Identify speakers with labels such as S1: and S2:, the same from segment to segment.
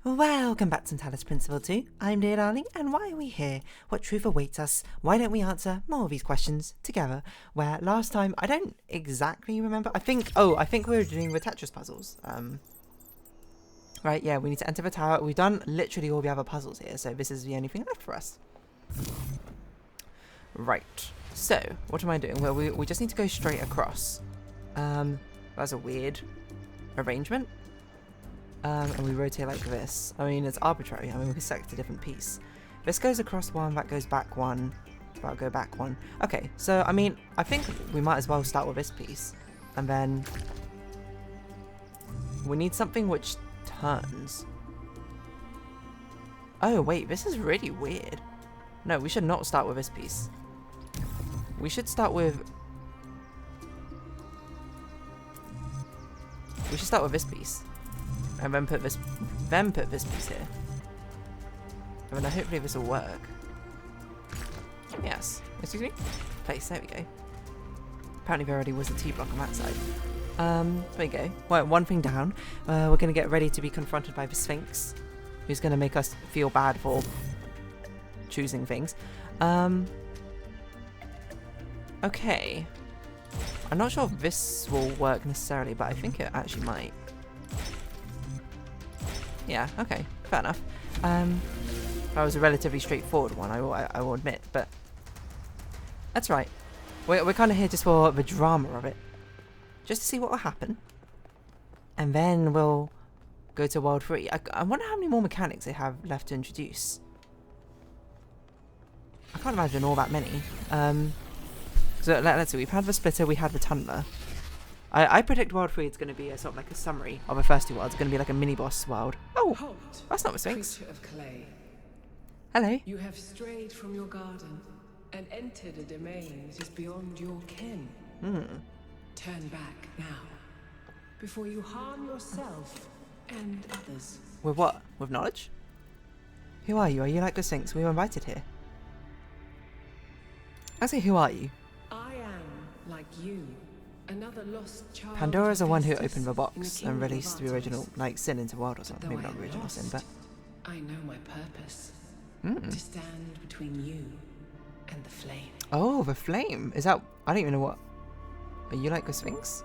S1: Welcome back to Talos Principle 2. I'm dear darling, and why are we here? What truth awaits us? Why don't we answer more of these questions together? Where last time, I don't exactly remember. I think we were doing the Tetris puzzles. Right, yeah, we need to enter the tower. We've done literally all the other puzzles here, so this is the only thing left for us. Right, so what am I doing? Well, we just need to go straight across. That's a weird arrangement. And we rotate like this. I mean, it's arbitrary. I mean, we can select a different piece. This goes across one, that goes back one, that'll go back one. Okay, so, I mean, I think we might as well start with this piece. And then we need something which turns. Oh, wait, this is really weird. No, we should not start with this piece. We should start with... We should start with this piece. And then put this piece here. And then hopefully this will work. Yes. Excuse me? Place, there we go. Apparently there already was a T block on that side. There we go. Well, one thing down. We're gonna get ready to be confronted by the Sphinx, who's gonna make us feel bad for choosing things. Okay. I'm not sure if this will work necessarily, but I think it actually might. Yeah, okay, fair enough. That was a relatively straightforward one, I will admit, but that's right. We're kind of here just for the drama of it, just to see what will happen, and then we'll go to World 3. I wonder how many more mechanics they have left to introduce. I can't imagine all that many. So let's see. We've had the splitter, we had the tunneler. I predict World 3 is going to be a sort of like a summary of the first two worlds. It's going to be like a mini-boss world. Oh,
S2: halt,
S1: that's not the Sphinx.
S2: Creature of clay.
S1: Hello.
S2: You have strayed from your garden and entered a domain that is beyond your ken. Turn back now, before you harm yourself and others.
S1: With what? With knowledge? Who are you? Are you like the Sphinx? We were invited here. I say, who are you?
S2: I am like you. Another lost child.
S1: Pandora's the one who opened the box and released the original, like, sin into the world or something. Maybe not the original sin, but...
S2: I know my purpose. To stand between you and the flame.
S1: Oh, the flame! Is that... I don't even know what... Are you like the Sphinx?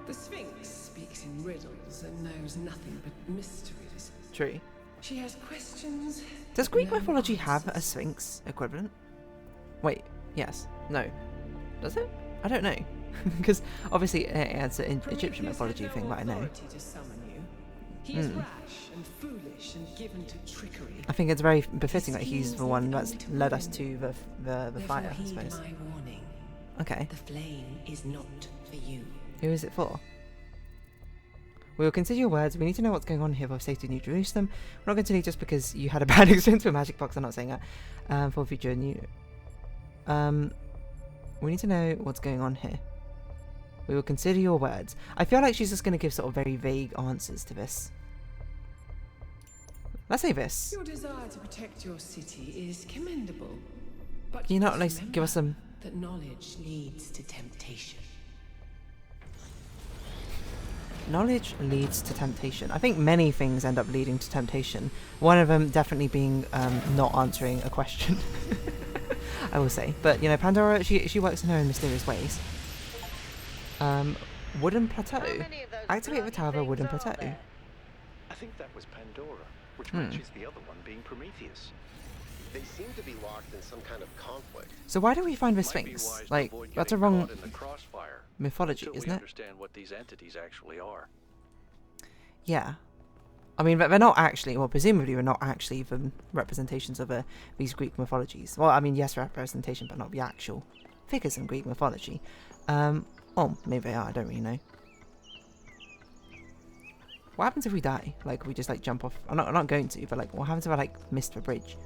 S2: The Sphinx speaks in riddles and knows nothing but mysteries.
S1: True.
S2: She has questions...
S1: Does Greek mythology have a Sphinx equivalent? Wait, yes. No. Does it? I don't know. Because obviously it's an Egyptian mythology thing that I know.
S2: He is rash and foolish and given to trickery.
S1: I think it's very befitting that he's the one that's led us to the fire, I suppose.
S2: My warning.
S1: Okay.
S2: The flame is not for you.
S1: Who is it for? We will consider your words. We need to know what's going on here for safety in New Jerusalem. We're not going to leave just because you had a bad experience with a magic box. I'm not saying that. For future new. We need to know what's going on here. We will consider your words. I feel like she's just going to give sort of very vague answers to this. Let's say this.
S2: Your desire to protect your city is commendable, but
S1: Can you not like give us some...
S2: that knowledge leads to temptation.
S1: Knowledge leads to temptation. I think many things end up leading to temptation. One of them definitely being not answering a question. I will say. But, you know, Pandora, she works in her own mysterious ways. Wooden plateau. Activate the tower wooden plateau.
S3: I think that was Pandora, which matches the other one being Prometheus.
S4: They seem to be locked in some kind of conflict.
S1: So why do we find the Sphinx? Like, that's a wrong mythology,
S3: isn't
S1: isn't
S3: it?
S1: it?
S3: Understand what these entities actually are.
S1: Yeah. I mean, they're not actually, well, presumably they're not actually even representations of these Greek mythologies. Well, I mean, yes, representation, but not the actual figures in Greek mythology. Oh, maybe they are, I don't really know. What happens if we die? Like, we just, like, jump off? I'm not going to, but, like, what happens if I, like, missed the bridge?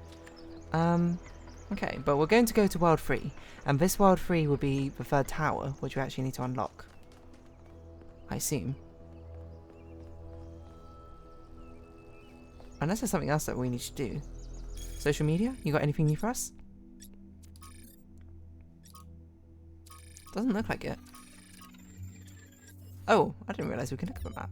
S1: Okay, but we're going to go to World 3. And this World 3 will be the third tower, which we actually need to unlock. I assume. Unless there's something else that we need to do. Social media? You got anything new for us? Doesn't look like it. Oh, I didn't realise we can look at the map.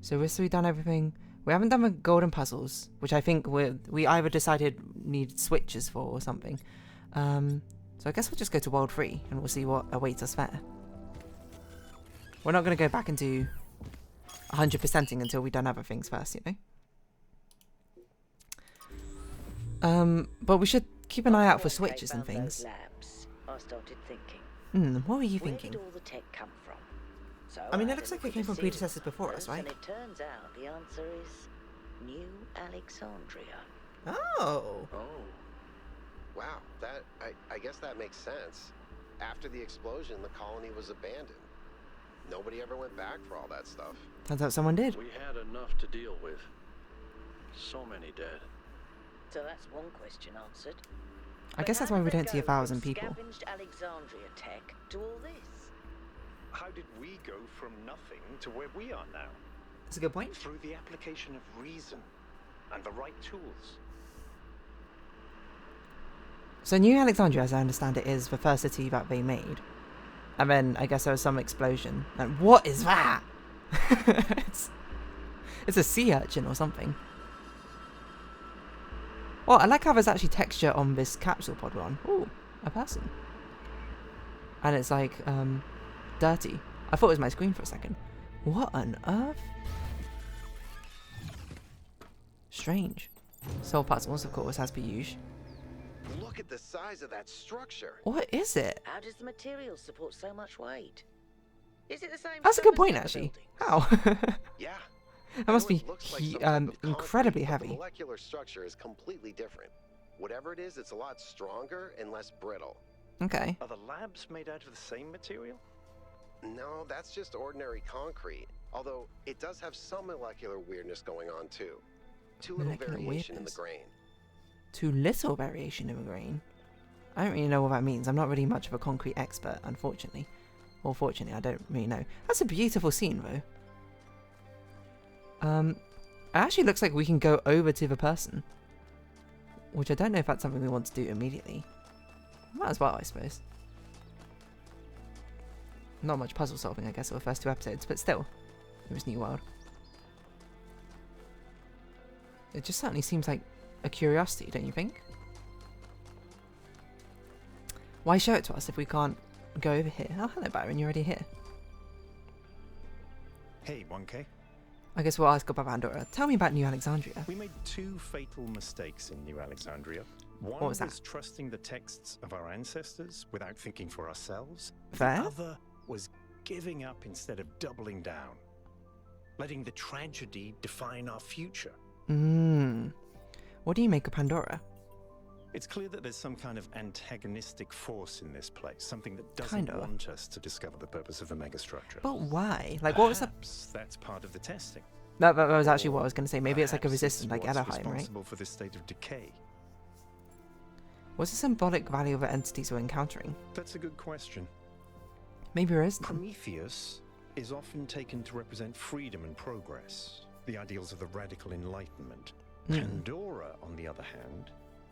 S1: So we've done everything. We haven't done the golden puzzles, which I think we either decided needed switches for or something. So I guess we'll just go to World 3 and we'll see what awaits us there. We're not going to go back and do 100%ing until we've done other things first, you know? But we should keep an eye out for switches and things.
S5: Labs, I started thinking.
S1: What were you thinking?
S5: Where did all the tech come from? So
S1: I mean, it
S5: had
S1: looks
S5: a
S1: like
S5: look
S1: it came
S5: at the
S1: from predecessors
S5: serial
S1: before us,
S5: numbers,
S1: right?
S5: And it turns out the answer is New Alexandria.
S1: Oh.
S4: Oh. Wow, I guess that makes sense. After the explosion, the colony was abandoned. Nobody ever went back for all that stuff.
S1: Turns out someone did.
S6: We had enough to deal with. So many dead.
S5: So that's one question answered.
S1: I guess that's why we don't see 1,000 people.
S5: Scavenged Alexandria tech to all this.
S3: How did we go from nothing to where we are now?
S1: That's a good point.
S3: Through the application of reason and the right tools.
S1: So New Alexandria, as I understand it, is the first city that they made. And then I guess there was some explosion. And what is that? it's a sea urchin or something. Well, I like how there's actually texture on this capsule pod one. Ooh, a person. And it's like, dirty. I thought it was my screen for a second. What on earth? Strange. Soul puzzles, of course, as per usual.
S4: Look at the size of that structure.
S1: What is it?
S5: How does the material support so much weight? Is it the same?
S1: That's a
S5: stuff
S1: good
S5: as
S1: point,
S5: the other
S1: actually.
S5: buildings?
S1: How?
S4: Yeah.
S1: That must
S4: I know
S1: be
S4: it looks like some type of concrete,
S1: incredibly
S4: but
S1: heavy.
S4: The molecular structure is completely different. Whatever it is, it's a lot stronger and less brittle.
S1: Okay.
S3: Are the labs made out of the same material?
S4: No, that's just ordinary concrete. Although it does have some molecular weirdness going on too. Too little
S1: Molecular
S4: variation in the
S1: weirdness.
S4: grain.
S1: Too little variation in the grain. I don't really know what that means. I'm not really much of a concrete expert, unfortunately. Or fortunately, I don't really know. That's a beautiful scene, though. It actually looks like we can go over to the person. Which I don't know if that's something we want to do immediately. Might as well, I suppose. Not much puzzle solving, I guess, for the first 2 episodes, but still. It was New World. It just certainly seems like a curiosity, don't you think? Why show it to us if we can't go over here? Oh, hello Byron, you're already here.
S3: Hey, 1K.
S1: I guess we'll ask about Pandora. Tell me about New Alexandria.
S3: We made 2 fatal mistakes in New Alexandria. One
S1: was that?
S3: trusting the texts of our ancestors without thinking for ourselves.
S1: Fair?
S3: The other was giving up instead of doubling down. Letting the tragedy define our future.
S1: What do you make of Pandora?
S3: It's clear that there's some kind of antagonistic force in this place, something that doesn't want us to discover the purpose of the megastructure.
S1: But why? Like, what was that?
S3: Perhaps that's part of the testing.
S1: That was actually what I was going to say. Maybe it's like a
S3: Perhaps
S1: resistance, like
S3: what's
S1: Elohim, right?
S3: responsible for this state of decay.
S1: What's the symbolic value of the entities we're encountering?
S3: That's a good question.
S1: Maybe there is none.
S3: Prometheus is often taken to represent freedom and progress, the ideals of the radical enlightenment. Pandora, on the other hand,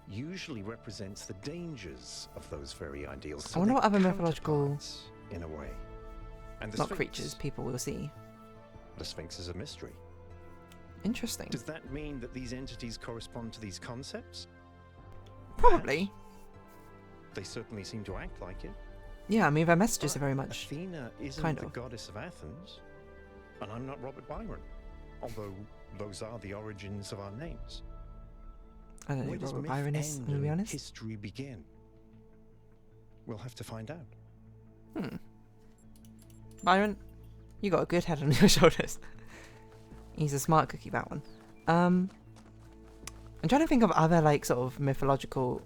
S3: usually represents the dangers of those very ideals. So
S1: I wonder
S3: they're
S1: what other mythological...
S3: counterparts, in a way. And the
S1: Not
S3: Sphinx.
S1: creatures, people will see.
S3: The Sphinx is a mystery.
S1: Interesting.
S3: Does that mean that these entities correspond to these concepts?
S1: Probably.
S3: They certainly seem to act like it.
S1: Yeah, I mean, their messages are very much...
S3: Athena isn't
S1: kind
S3: the
S1: of.
S3: goddess of Athens, and I'm not Robert Byron, although those are the origins of our names.
S1: I don't know
S3: Where
S1: who
S3: does
S1: Robert
S3: myth
S1: Byron is,
S3: end
S1: to be
S3: and
S1: honest.
S3: history begin? We'll have to find out.
S1: Byron, you got a good head on your shoulders. He's a smart cookie, that one. I'm trying to think of other, like, sort of mythological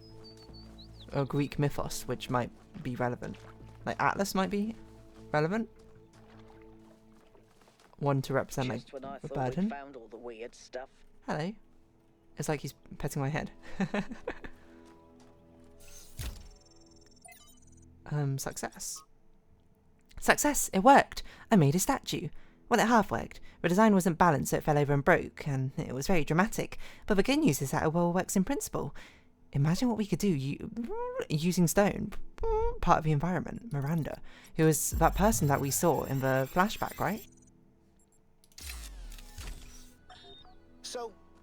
S1: or Greek mythos which might be relevant. Like Atlas might be relevant. One to represent, like,
S5: Just when I
S1: the
S5: thought we'd
S1: burden.
S5: found all the weird stuff.
S1: Hello. It's like he's petting my head. Success. Success! It worked! I made a statue. Well, it half worked. The design wasn't balanced, so it fell over and broke, and it was very dramatic. But the good news is that it well works in principle. Imagine what we could do using stone. Part of the environment. Miranda, who was that person that we saw in the flashback, right?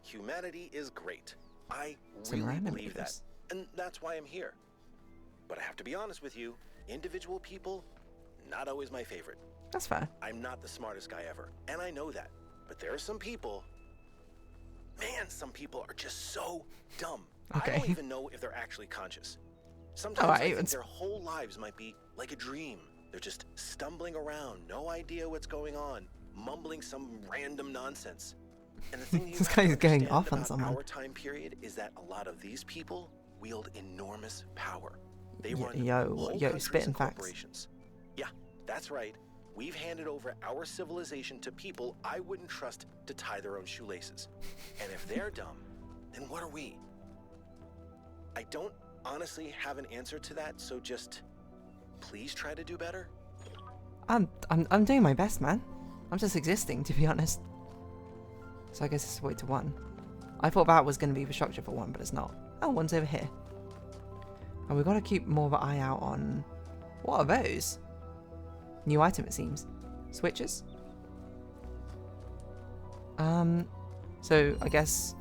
S7: humanity is great. I
S1: Some
S7: really
S1: random
S7: believe that.
S1: news.
S7: And that's why I'm here. But I have to be honest with you, individual people, not always my favorite.
S1: That's fair.
S7: I'm not the smartest guy ever, and I know that. But there are some people, man, some people are just so dumb.
S1: Okay.
S7: I don't even know if they're actually conscious. Sometimes
S1: Alright,
S7: I think
S1: it's-
S7: their whole lives might be like a dream. They're just stumbling around, no idea what's going on, mumbling some random nonsense. And the thing you
S1: This
S7: have
S1: guy
S7: to
S1: is going
S7: understand
S1: off on
S7: about
S1: someone.
S7: our time period is that a lot of these people wield enormous power. They
S1: Yo-
S7: run
S1: yo,
S7: whole
S1: yo,
S7: countries
S1: spitting
S7: and
S1: facts.
S7: corporations. Yeah, that's right. We've handed over our civilization to people I wouldn't trust to tie their own shoelaces. And if they're dumb, then what are we? I don't honestly have an answer to that, so just please try to do better.
S1: I'm doing my best, man. I'm just existing, to be honest. So I guess it's way to 1. I thought that was going to be the structure for 1, but it's not. Oh, 1's over here. And we've got to keep more of an eye out on... What are those? New item, it seems. Switches? So I guess...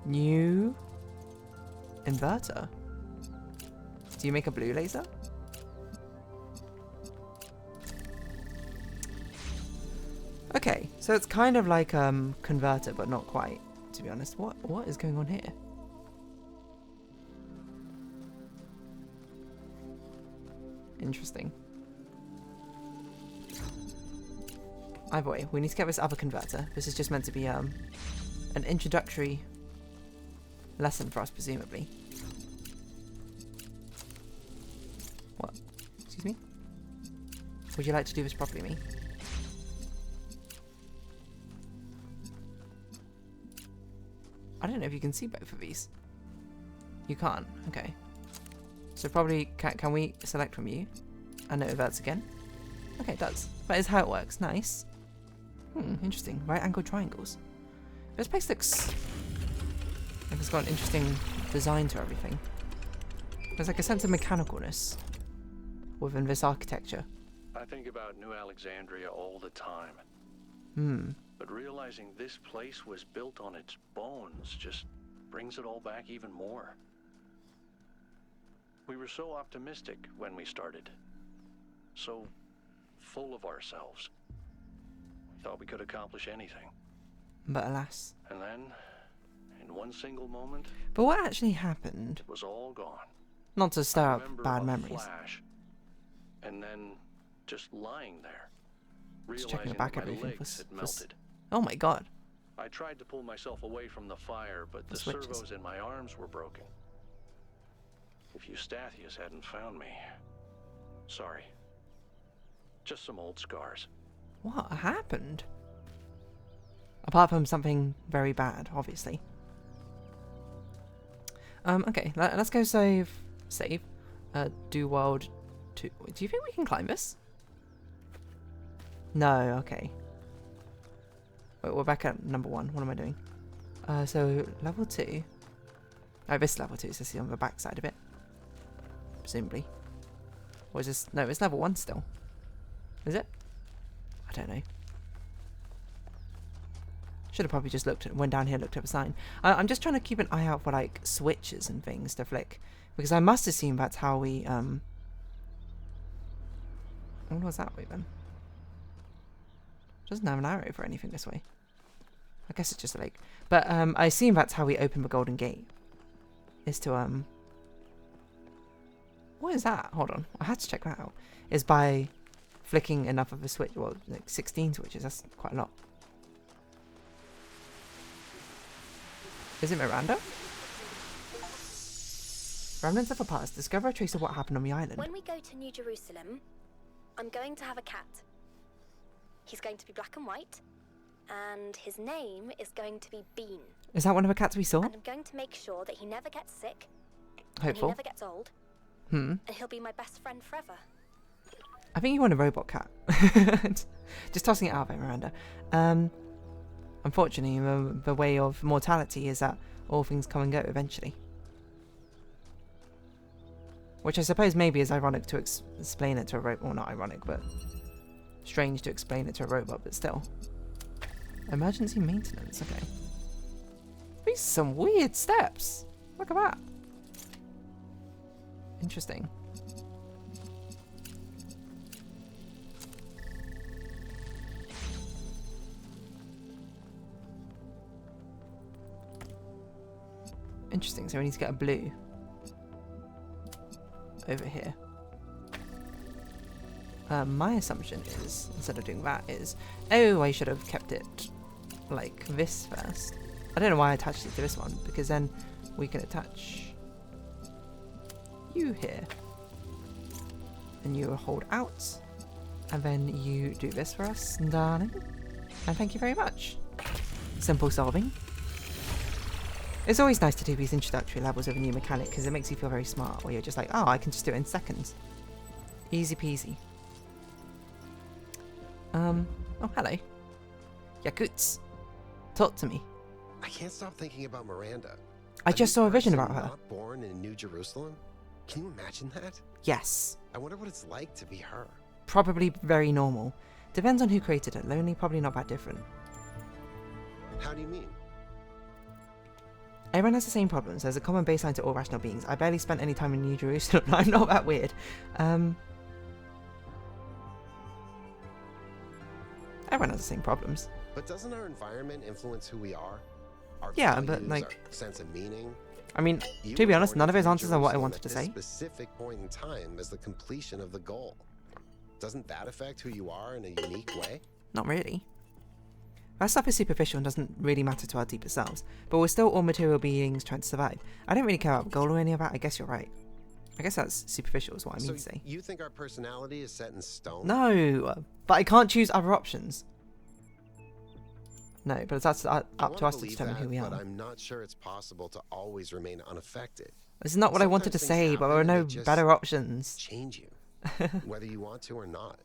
S1: New... Inverter? Do you make a blue laser? Okay, so it's kind of like converter, but not quite, to be honest. What is going on here? Interesting. Either way, we need to get this other converter. This is just meant to be an introductory lesson for us, presumably. What? Excuse me? Would you like to do this properly, me? I don't know if you can see both of these. You can't. Okay. So probably can we select from you? And it reverts again. Okay, it does. That is how it works. Nice. Interesting. Right angle triangles. This place looks like it's got an interesting design to everything. There's like a sense of mechanicalness within this architecture.
S6: I think about New Alexandria all the time. But realizing this place was built on its bones just brings it all back even more. We were so optimistic when we started. So full of ourselves. We thought we could accomplish anything.
S1: But alas.
S6: And then, in one single moment,
S1: But what actually happened?
S6: it was all gone.
S1: Not to stir
S6: I
S1: up
S6: remember
S1: bad
S6: a
S1: memories.
S6: flash, and then just lying there,
S1: Just checking
S6: realizing
S1: the back
S6: that my
S1: everything
S6: legs had melted.
S1: Oh my god.
S6: I tried to pull myself away from the fire, but the
S1: switches.
S6: servos in my arms were broken. If Eustathius hadn't found me, sorry. Just some old scars.
S1: What happened? Apart from something very bad, obviously. Okay, let's go save. Do world 2. Do you think we can climb this? No, okay. Wait, we're back at number 1. What am I doing? So, level 2. Oh, this is level 2, so this is on the back side of it. Presumably. Or is this... No, it's level 1 still. Is it? I don't know. Should have probably just went down here, looked up a sign. I'm just trying to keep an eye out for, like, switches and things to flick. Because I must assume that's how we, What was that way, then? Doesn't have an arrow for anything this way. I guess it's just a lake. But, I assume that's how we open the Golden Gate. Is to, What is that? Hold on. I had to check that out. Is by flicking enough of a switch. Well, like 16 switches. That's quite a lot. Is it Miranda? Remnants of a past. Discover a trace of what happened on the island.
S8: When we go to New Jerusalem, I'm going to have a cat. He's going to be black and white, and his name is going to be Bean.
S1: Is that one of the cats we saw?
S8: And I'm going to make sure that he never gets sick, and he
S1: Hopeful.
S8: never gets old,
S1: And
S8: he'll be my best friend forever.
S1: I think you want a robot cat. Just tossing it out there, Miranda. Unfortunately, the way of mortality is that all things come and go eventually. Which I suppose maybe is ironic to explain it to a robot. Well, not ironic, but strange to explain it to a robot, but still. Emergency maintenance, okay. These are some weird steps. Look at that. Interesting. Interesting, so we need to get a blue over here. My assumption is, instead of doing that, is, oh, I should have kept it like this first. I don't know why I attached it to this one, because then we can attach you here. And you hold out, and then you do this for us, darling. And thank you very much. Simple solving. It's always nice to do these introductory levels of a new mechanic because it makes you feel very smart, where you're just like, oh, I can just do it in seconds. Easy peasy. Oh, hello. Yakuts. Talk to me.
S4: I can't stop thinking about Miranda.
S1: I just saw a vision about her.
S4: Not born in New Jerusalem? Can you imagine that?
S1: Yes.
S4: I wonder what it's like to be her.
S1: Probably very normal. Depends on who created it. Lonely, probably not that different.
S4: How do you mean?
S1: Everyone has the same problems. There's a common baseline to all rational beings. I barely spent any time in New Jerusalem. I'm not that weird. Everyone has the same problems.
S4: But doesn't our environment influence who we are? Our
S1: yeah,
S4: values,
S1: but like,
S4: our sense of meaning.
S1: I mean, to be honest, none of his answers are what I wanted to say.
S4: At this specific point in time is the completion of the goal. Doesn't that affect who you are in a unique way?
S1: Not really. That stuff is superficial and doesn't really matter to our deeper selves, but we're still all material beings trying to survive. I don't really care about the goal or any of that. I guess you're right. I guess that's superficial is what I mean to say.
S4: You think our personality is set in stone?
S1: No, but I can't choose other options. No, but that's up to us to determine who we are.
S4: But I'm not sure it's possible to always remain unaffected.
S1: This is not what I wanted to say, but there are no better options.
S4: Change you, whether you want to or not.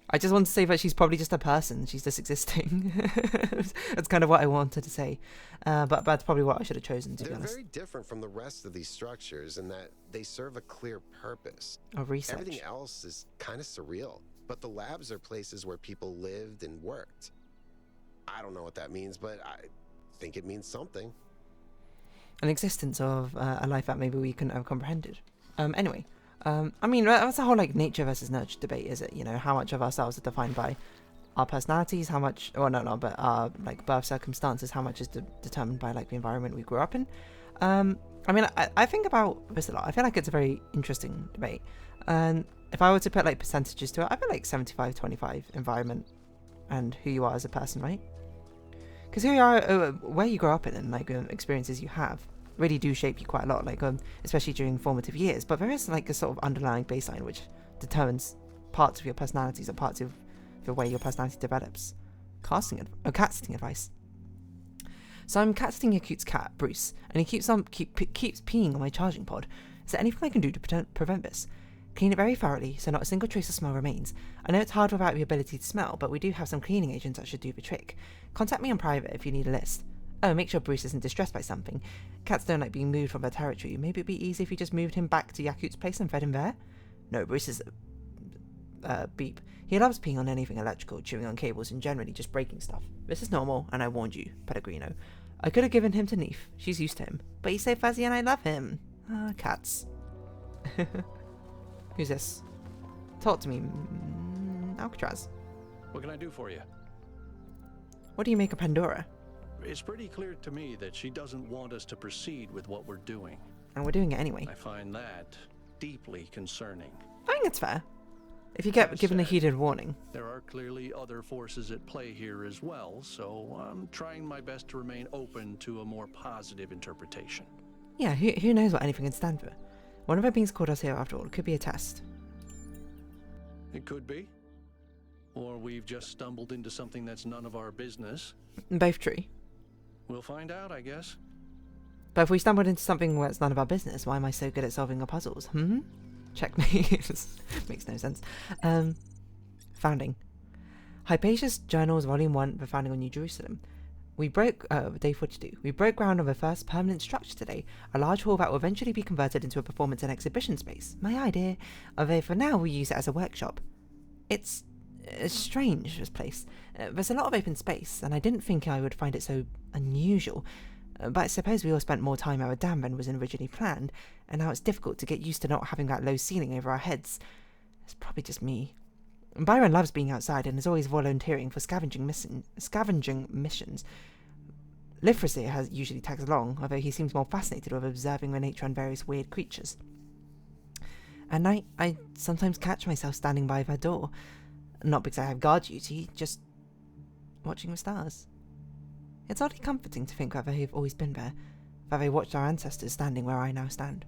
S1: I just want to say that she's probably just a person. She's just existing. That's kind of what I wanted to say. But that's probably what I should have chosen, to be honest.
S4: They're very different from the rest of these structures in that they serve a clear purpose.
S1: Of research.
S4: Everything else is kind of surreal. But the labs are places where people lived and worked. I don't know what that means, but I think it means something.
S1: An existence of a life that maybe we couldn't have comprehended. Anyway. I mean, that's the whole like nature versus nurture debate, is it? You know, how much of ourselves are defined by our personalities, how much, or no, but our like birth circumstances, how much is determined by like the environment we grew up in. I mean, I think about this a lot. I feel like it's a very interesting debate. And if I were to put like percentages to it, I feel like 75-25 environment and who you are as a person, right? Because who you are, where you grow up in and like experiences you have really do shape you quite a lot, like especially during formative years. But there is like a sort of underlying baseline which determines parts of your personalities or parts of the way your personality develops. Cat sitting advice. So I'm cat sitting Yakut's cat, Bruce, and he keeps peeing on my charging pod. Is there anything I can do to prevent this? Clean it very thoroughly so not a single trace of smell remains. I know it's hard without the ability to smell, but we do have some cleaning agents that should do the trick. Contact me on private if you need a list. Oh, make sure Bruce isn't distressed by something. Cats don't like being moved from their territory. Maybe it'd be easy if you just moved him back to Yakut's place and fed him there? No, Bruce is... beep. He loves peeing on anything electrical, chewing on cables, and generally just breaking stuff. This is normal, and I warned you, Pellegrino. I could have given him to Neef. She's used to him. But he's so fuzzy and I love him. Cats. Who's this? Talk to me. Alcatraz.
S6: What can I do for you?
S1: What do you make of Pandora?
S6: It's pretty clear to me that she doesn't want us to proceed with what we're doing.
S1: And we're doing it anyway.
S6: I find that deeply concerning.
S1: I think it's fair. If you get given a heated warning.
S6: There are clearly other forces at play here as well, so I'm trying my best to remain open to a more positive interpretation.
S1: Yeah, who knows what anything can stand for. One of our beings called us here after all. It could be a test.
S6: It could be. Or we've just stumbled into something that's none of our business.
S1: Both true.
S6: We'll find out, I guess.
S1: But if we stumbled into something where it's none of our business, why am I so good at solving our puzzles? Checkmate. Makes no sense. Founding. Hypatia's Journals, Volume 1, The Founding of New Jerusalem. We broke, day 42. We broke ground on the first permanent structure today, a large hall that will eventually be converted into a performance and exhibition space. My idea. Although for now we use it as a workshop. It's strange, this place. There's a lot of open space, and I didn't think I would find it so unusual. But I suppose we all spent more time over dam than was originally planned, and now it's difficult to get used to not having that low ceiling over our heads. It's probably just me. Byron loves being outside and is always volunteering for scavenging missions. Lithrasil usually tags along, although he seems more fascinated with observing the nature and various weird creatures. At night, I sometimes catch myself standing by their door. Not because I have guard duty, just watching the stars. It's oddly comforting to think that they have always been there, that they watched our ancestors standing where I now stand.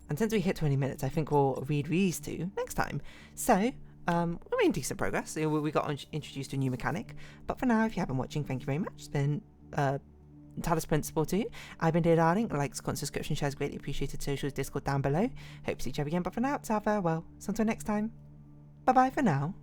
S1: And since we hit 20 minutes, I think we'll read these two next time. So, we're in decent progress. We got introduced to a new mechanic. But for now, if you have been watching, thank you very much. It's been Talos Principle 2. I've been Dear Darling. Likes, comments, subscription, shares, greatly appreciated. Socials, Discord down below. Hope to see each other again. But for now, it's our farewell. So until next time, bye-bye for now.